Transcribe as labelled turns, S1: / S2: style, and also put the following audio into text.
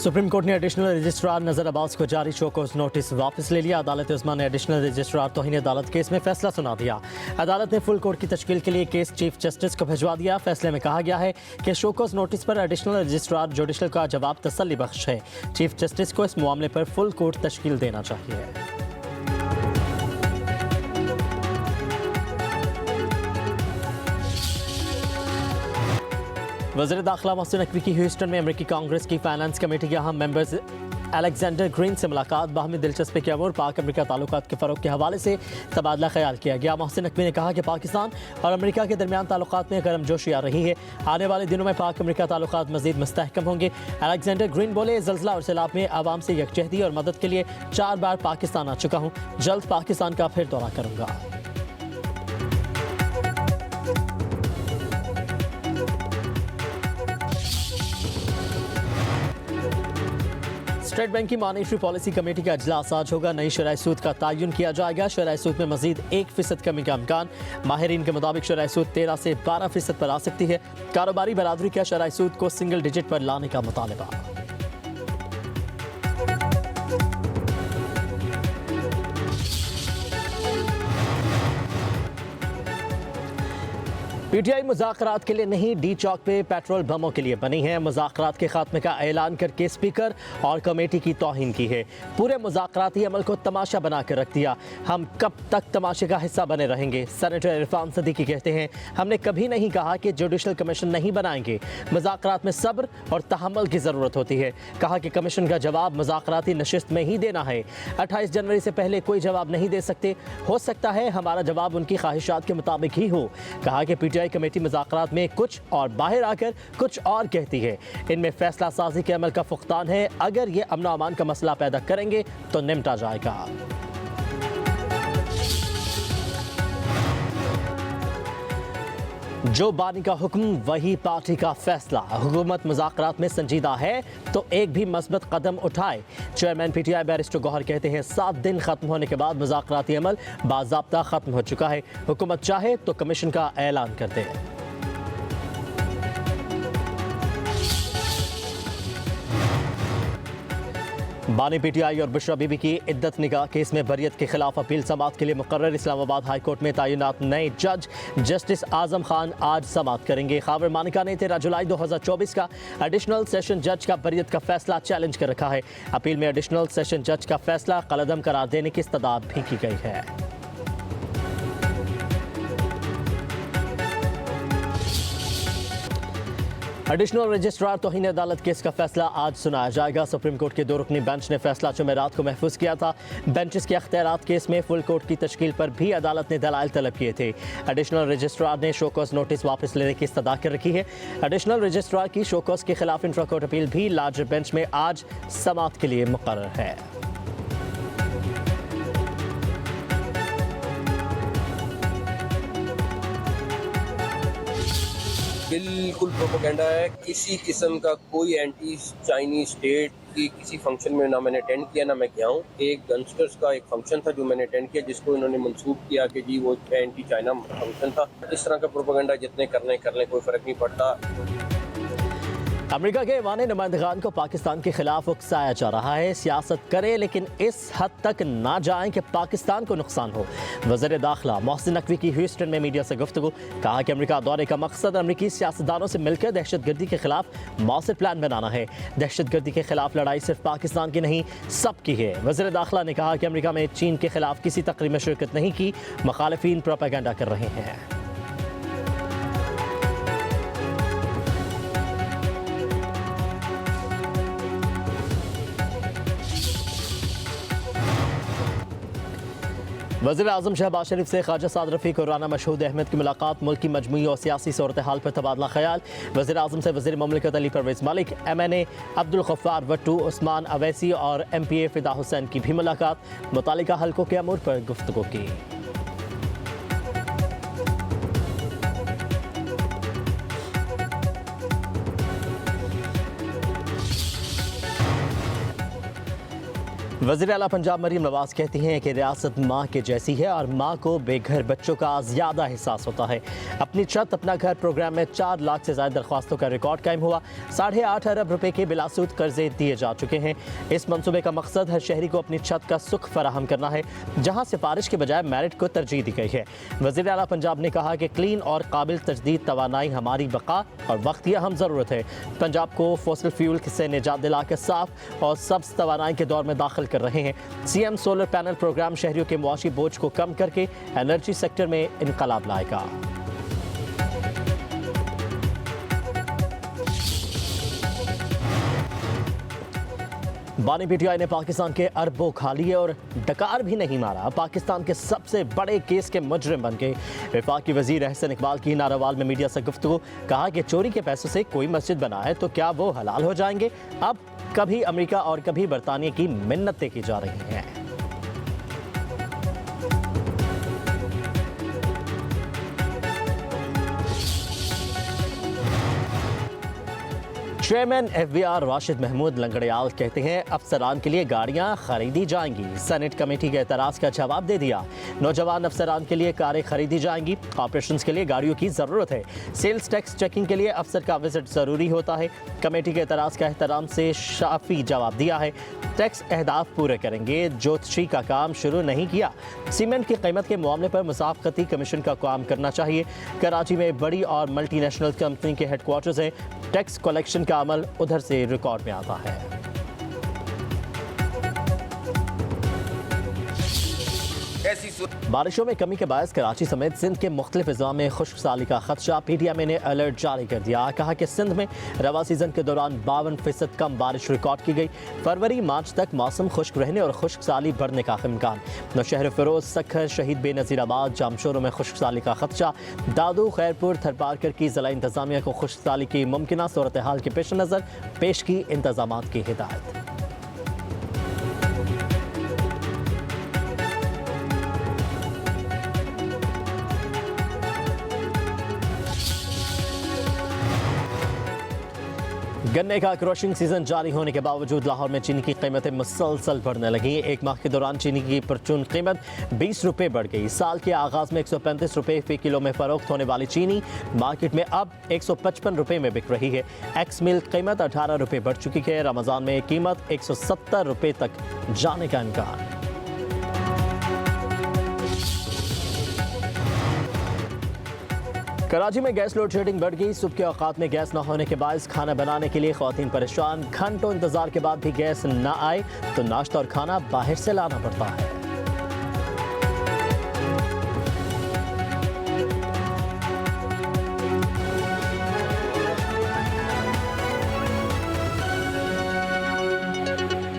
S1: Supreme court ने additional registrar नजर अब्बास को जारी शोकॉज नोटिस वापस ले लिया। अदालत उस्मा ने एडिशनल रजिस्ट्रार तौहीन अदालत केस में फैसला सुना दिया। अदालत ने फुल कोर्ट की तश्कील के लिए केस चीफ जस्टिस को भिजवा दिया। फैसले में कहा गया है कि शोकॉज नोटिस पर एडिशनल रजिस्ट्रार जुडिशल का जवाब तसल्ली बख्श है। चीफ जस्टिस को इस मामले पर फुल कोर्ट तश्कील देना चाहिए। वज़ीर दाखिला मोहसिन नकवी की ह्यूस्टन में अमरीकी कांग्रेस की फाइनेंस कमेटी के अहम मेंबर्स अलेक्जेंडर ग्रीन से मुलाकात। बाहमी दिलचस्पी के अमूर पाक अमरीका ताल्लुकात के फ़रोग़ के हवाले से तबादला ख्याल किया गया। मोहसिन नकवी ने कहा कि पाकिस्तान और अमरीका के दरमियान ताल्लुकात में गर्मजोशी आ रही है। आने वाले दिनों में पाक अमरीका ताल्लुकात मज़ीद मुस्तहकम होंगे। अलेक्जेंडर ग्रीन बोले, ज़ल्ज़ला और सैलाब में आवाम से यकजहती और मदद के लिए 4 बार पाकिस्तान आ चुका हूँ। जल्द पाकिस्तान का फिर दौरा करूँगा। स्टेट बैंक की मॉनेटरी पॉलिसी कमेटी का अजलास आज होगा। नई शरह सूद का तयन किया जाएगा। शरह सूद में मजीद 1% कमी का इम्कान। माहिरीन के मुताबिक शरह सूद 13 से 12% पर आ सकती है। कारोबारी बरादरी का शरह सूद को सिंगल डिजिट पर लाने का मुतालबा। पीटीआई मुज़ाकरात के लिए नहीं, डी चौक पे पेट्रोल बमों के लिए बनी है। मुज़ाकरात के खात्मे का ऐलान करके स्पीकर और कमेटी की तौहीन की है। पूरे मुज़ाकराती अमल को तमाशा बना कर रख दिया। हम कब तक तमाशे का हिस्सा बने रहेंगे? सेनेटर इरफान सदीकी कहते हैं, हमने कभी नहीं कहा कि जुडिशल कमीशन नहीं बनाएंगे। मुज़ाकरात में सब्र और तहम्मुल की ज़रूरत होती है। कहा कि कमीशन का जवाब मुज़ाकराती नशिस्त में ही देना है। 28 जनवरी से पहले कोई जवाब नहीं दे सकते। हो सकता है हमारा जवाब उनकी ख्वाहिशात के मुताबिक ही हो। कहा कि पीटीआई कमेटी मुज़ाकरात में कुछ और बाहर आकर कुछ और कहती है। इनमें फैसला साजी के अमल का फुकदान है। अगर ये अमन व अमान का मसला पैदा करेंगे तो निपटा जाएगा। जो बानी का हुक्म वही पार्टी का फैसला। हुकूमत मुज़ाकरात में संजीदा है तो एक भी मस्बत कदम उठाए। चेयरमैन पीटीआई बैरिस्टर गौहर कहते हैं, 7 दिन खत्म होने के बाद मुज़ाकराती अमल बाज़ाब्ता खत्म हो चुका है। हुकूमत चाहे तो कमीशन का ऐलान कर दे। बानी पीटीआई और बुशरा बीबी की इद्दत निगाह केस में बरियत के खिलाफ अपील समाअत के लिए मुकर्रर। इस्लामाबाद हाई कोर्ट में तैनात नए जज जस्टिस आजम खान आज समाअत करेंगे। खावर मानिका ने 13 जुलाई 2024 का एडिशनल सेशन जज का बरियत का फैसला चैलेंज कर रखा है। अपील में एडिशनल सेशन जज का फैसला कलअदम करार देने की इस्तदाद भी की गई है। एडिशनल रजिस्ट्रार तौहीन अदालत केस का फैसला आज सुनाया जाएगा। सुप्रीम कोर्ट के 2 रुकनी बेंच ने फैसला जुमेरात को महफूज किया था। बेंचेस के अख्तियारात केस में फुल कोर्ट की तश्कील पर भी अदालत ने दलाइल तलब किए थे। एडिशनल रजिस्ट्रार ने शोकॉज नोटिस वापस लेने की इस्तदा कर रखी है। एडिशनल रजिस्ट्रार की शोकॉज के खिलाफ इंट्रा कोर्ट अपील भी लार्जर बेंच में आज समाअत के लिए मुकर्रर है।
S2: बिल्कुल प्रोपेगेंडा है। किसी किस्म का कोई एंटी चाइनीज स्टेट की किसी फंक्शन में ना मैंने अटेंड किया ना मैं गया हूँ। एक गंगस्टर्स का एक फंक्शन था जो मैंने अटेंड किया, जिसको इन्होंने मंसूब किया कि जी वो एंटी चाइना फंक्शन था। इस तरह का प्रोपेगेंडा जितने कर लें कोई फ़र्क नहीं पड़ता।
S1: अमेरिका के ऐवान नुमाइंदगान को पाकिस्तान के खिलाफ उकसाया जा रहा है। सियासत करें लेकिन इस हद तक ना जाएं कि पाकिस्तान को नुकसान हो। वज़ीर दाखिला मोहसिन नकवी की ह्यूस्टन में मीडिया से गुफ्तगू। कहा कि अमेरिका दौरे का मकसद अमेरिकी सियासतदानों से मिलकर दहशतगर्दी के खिलाफ मौसर प्लान बनाना है। दहशतगर्दी के खिलाफ लड़ाई सिर्फ पाकिस्तान की नहीं सबकी है। वज़ीर दाखिला ने कहा कि अमेरिका में चीन के खिलाफ किसी तकरीब में शिरकत नहीं की। मुखालिफिन प्रोपेगेंडा कर रहे हैं। वज़ीर आज़म शहबाज शरीफ से ख्वाजा साद रफ़ीक और राना मशहूद अहमद की मुलाकात। मुल्क की मजमूई और सियासी सूरत हाल पर तबादला ख्याल। वज़ीर आज़म से वज़ीर ममलिकत अली परवेज़ मलिक, MNA अब्दुल गफ्फार भट्टू, उस्मान अवैसी और MPA फ़िदा हुसैन की भी मुलाकात। मुतालिका हल्कों के अमूर पर गुफ्तगू की। वज़ीर आला पंजाब मरीम नवाज कहती हैं कि रियासत माँ के जैसी है और माँ को बेघर बच्चों का ज़्यादा एहसास होता है। अपनी छत अपना घर प्रोग्राम में 4 लाख से ज्यादा दरख्वास्तों का रिकॉर्ड कायम हुआ। 8.5 अरब रुपए के बिलासूद कर्जे दिए जा चुके हैं। इस मंसूबे का मकसद हर शहरी को अपनी छत का सुख फराहम करना है, जहां सिफारिश के बजाय मेरिट को तरजीह दी गई है। वज़ीर आला पंजाब ने कहा कि क्लीन और काबिल तजदीद तवानाई हमारी बका और वक्त की अहम ज़रूरत है। पंजाब को फॉसिल फ्यूल से निजात दिलाकर साफ और सब्ज तवानाई के दौर में दाखिल कर रहे हैं। सीएम सोलर पैनल प्रोग्राम शहरियों के मुआशी बोझ को कम करके एनर्जी सेक्टर में इनकलाब लाएगा। बानी पीटीआई ने पाकिस्तान के अरबों खा लिए और डकार भी नहीं मारा। पाकिस्तान के सबसे बड़े केस के मुजरिम बन गए। वफाकी वजीर अहसन इकबाल की नारावाल में मीडिया से गुफ्तगू, कहा कि चोरी के पैसों से कोई मस्जिद बना है तो क्या वो हलाल हो जाएंगे? अब कभी अमेरिका और कभी बरतानिया की मिन्नतें की जा रही हैं। चेयरमैन एफबीआर राशिद महमूद लंगड़ियाल कहते हैं अफसरान के लिए गाड़ियां खरीदी जाएंगी। सेनेट कमेटी के एतराज का जवाब दे दिया। नौजवान अफसरान के लिए कारें खरीदी जाएंगी। ऑपरेशंस के लिए गाड़ियों की ज़रूरत है। सेल्स टैक्स चेकिंग के लिए अफसर का विजिट ज़रूरी होता है। कमेटी के एतराज का एहतराम से शाफी जवाब दिया है। टैक्स अहदाफ पूरे करेंगे। ज्योतिषी का काम शुरू नहीं किया। सीमेंट की कीमत के मामले पर मुसाफकती कमीशन का काम करना चाहिए। कराची में बड़ी और मल्टीनेशनल कंपनी के हेडक्वार्टर्स हैं। टैक्स कलेक्शन का अमल उधर से रिकॉर्ड में आता है। बारिशों में कमी के बायस कराची समेत सिंध के मुख्तलिफ अज़ला में खुश्क साली का खदशा। पीटीएम ने अलर्ट जारी कर दिया। कहा कि सिंध में रवा सीजन के दौरान 52% कम बारिश रिकॉर्ड की गई। फरवरी मार्च तक मौसम खुश्क रहने और खुश्क साली बढ़ने का इम्कान। नौशहर फिरोज, सखर, शहीद बेनज़ीराबाद, जामशोरों में खुश्क साली का खदशा। दादू, खैरपुर, थरपारकर की ज़िला इंतज़ामिया को खुश्क साली की मुमकिन सूरत हाल के पेश नज़र पेश की इंतज़ामात की हिदायत। गन्ने का क्रशिंग सीजन जारी होने के बावजूद लाहौर में चीनी की कीमतें मुसलसल बढ़ने लगी। एक माह के दौरान चीनी की परचून कीमत 20 रुपये बढ़ गई। साल के आगाज में 135 रुपये फी किलो में फरोख्त होने वाली चीनी मार्केट में अब 155 रुपये में बिक रही है। एक्स मिल्क कीमत 18 रुपये बढ़ चुकी है। रमजान में कीमत 170 रुपये तक जाने का इम्कान। कराची में गैस लोड शेडिंग बढ़ गई। सुबह के औकात में गैस न होने के बायस खाना बनाने के लिए ख्वातीन परेशान। घंटों इंतजार के बाद भी गैस न आए तो नाश्ता और खाना बाहर से लाना पड़ता है।